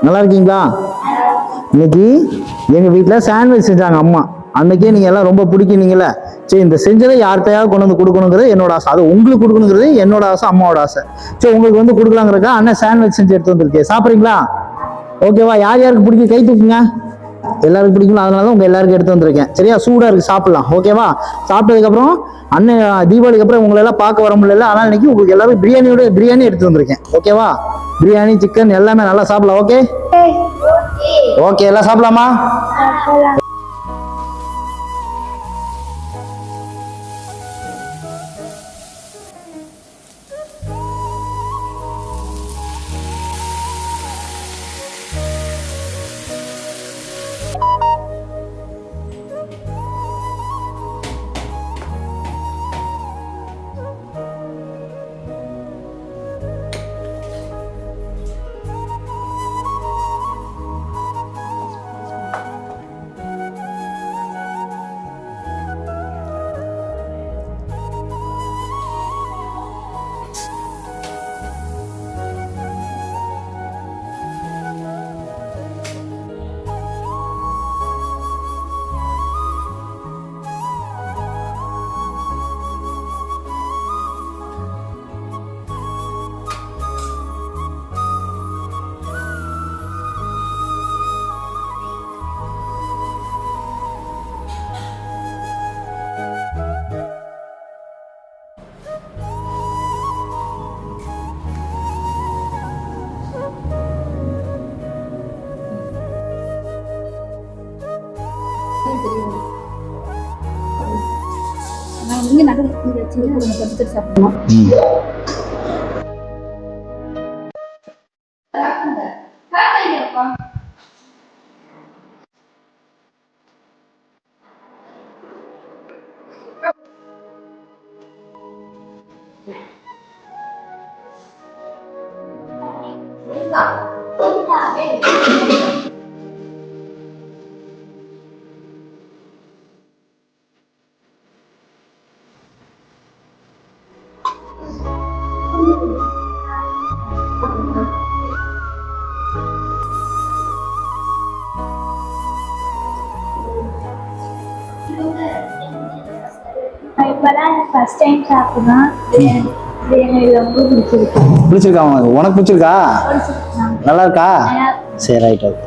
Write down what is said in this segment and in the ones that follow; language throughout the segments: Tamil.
நல்லா இருக்கீங்களா? இன்னைக்கு எங்க வீட்டில் சாண்ட்விச் செஞ்சாங்க அம்மா. அன்னைக்கே நீங்க எல்லாம் ரொம்ப பிடிக்குனீங்கல்ல. சரி, இந்த செஞ்சதை யார்கிட்டயாவது கொண்டு வந்து கொடுக்கணுங்கிறது என்னோட ஆசை. அது உங்களுக்கு கொடுக்கணுங்கிறது என்னோட ஆசை, அம்மாவோட ஆசை. சரி, உங்களுக்கு வந்து கொடுக்கலாங்கிறக்கா அண்ணன் சாண்ட்விச் செஞ்சு எடுத்து வந்திருக்கேன். சாப்பிட்றீங்களா? ஓகேவா? யார் யாருக்கு பிடிக்கும் கை தூக்குங்க. எல்லாருக்கும் பிடிக்கும், அதனால தான் உங்க எல்லாருக்கும் எடுத்து வந்திருக்கேன். சரியா? சூடா இருக்கு, சாப்பிடலாம். ஓகேவா? சாப்பிட்டதுக்கு அப்புறம் அண்ணன் தீபாவளிக்கு அப்புறம் உங்களை எல்லாம் பார்க்க வர முடியல, ஆனால் இன்னைக்கு உங்களுக்கு எல்லாரும் பிரியாணி எடுத்து வந்திருக்கேன். ஓகேவா? பிரியாணி, சிக்கன் எல்லாமே நல்லா சாப்பிடலாம். ஓகே ஓகே, எல்லாம் சாப்பிடலாமா? சாப்பிடணும். இப்பதான் ஃபர்ஸ்ட் டைம் சாப்பிடுறேன். பிடிச்சிருக்கா உனக்கு? பிடிச்சிருக்கா? நல்லா இருக்கா? சரி, ரைட். ஓகே.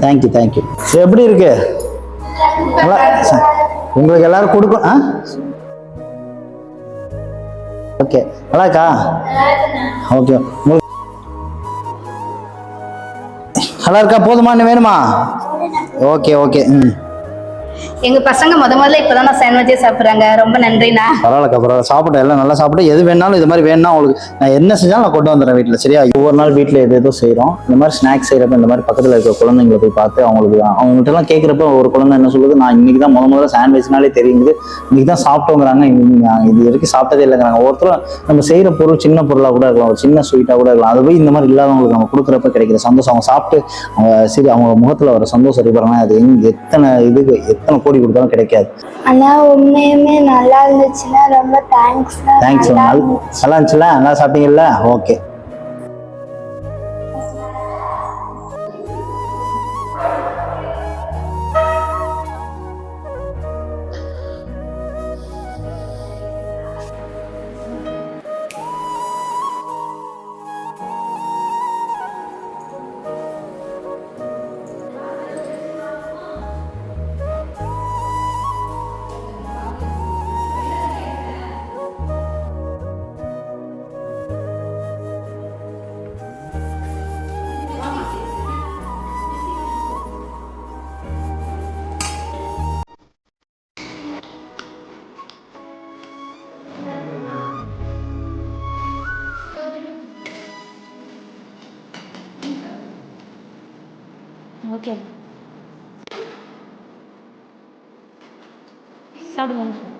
Thank you thank you. எப்படி இருக்கு? நல்லா உங்களுக்கு எல்லாரும் கொடுக்கும். ஓகே, நல்லா இருக்கா? ஓகே, நல்லா இருக்கா? போதுமா, இன்னும் வேணுமா? Okay okay. எங்க பசங்க முதல்ல இப்பதான் சாண்ட்விச்சே சாப்பிடுறாங்க. ரொம்ப நன்றிண்ணா. பரவாயில்லக்கா, பரவாயில்ல. சாப்பிட்டு எல்லாம் நல்லா சாப்பிட்டு எது வேணாலும் இது மாதிரி வேணும்னா உங்களுக்கு நான் என்ன செஞ்சாலும் நான் கொண்டு வந்துடுறேன் வீட்டில். சரியா? ஒவ்வொரு நாள் வீட்டில் எது எதோ செய்கிறோம். இந்த மாதிரி ஸ்நாக்ஸ் செய்கிறப்ப இந்த மாதிரி பக்கத்தில் இருக்கிற குழந்தைங்களை போய் பார்த்து அவங்கள்ட்ட எல்லாம் கேட்குறப்ப ஒரு குழந்தை என்ன சொல்லுது, நான் இன்னைக்கு தான் முதல்ல சாண்ட்விச்னாலே தெரியுது, இன்னைக்கு தான் சாப்பிட்டோங்கிறாங்க, இது வரைக்கும் சாப்பிட்டதே இல்லைங்கிறாங்க. ஒருத்தரும் நம்ம செய்கிற பொருள் சின்ன பொருளாக கூட இருக்கலாம், ஒரு சின்ன ஸ்வீட்டாக கூட இருக்கலாம். அது போய் இந்த மாதிரி இல்லாதவங்களுக்கு நம்ம கொடுக்குறப்ப கிடைக்கிற சந்தோஷம், அவங்க சாப்பிட்டு சரி அவங்க முகத்தில் வர சந்தோஷம் இருப்பாங்க. அது எத்தனை கோடி கொடுத்தாலும் கிடைக்காது. ஆனா உண்மையுமே நல்லா இருந்துச்சுன்னா ரொம்ப தேங்க்ஸ். நல்லா இருந்துச்சுல? நல்லா சாப்பிட்டீங்கல்ல? ஓகே. ஓகே, சாப்பிடுங்க.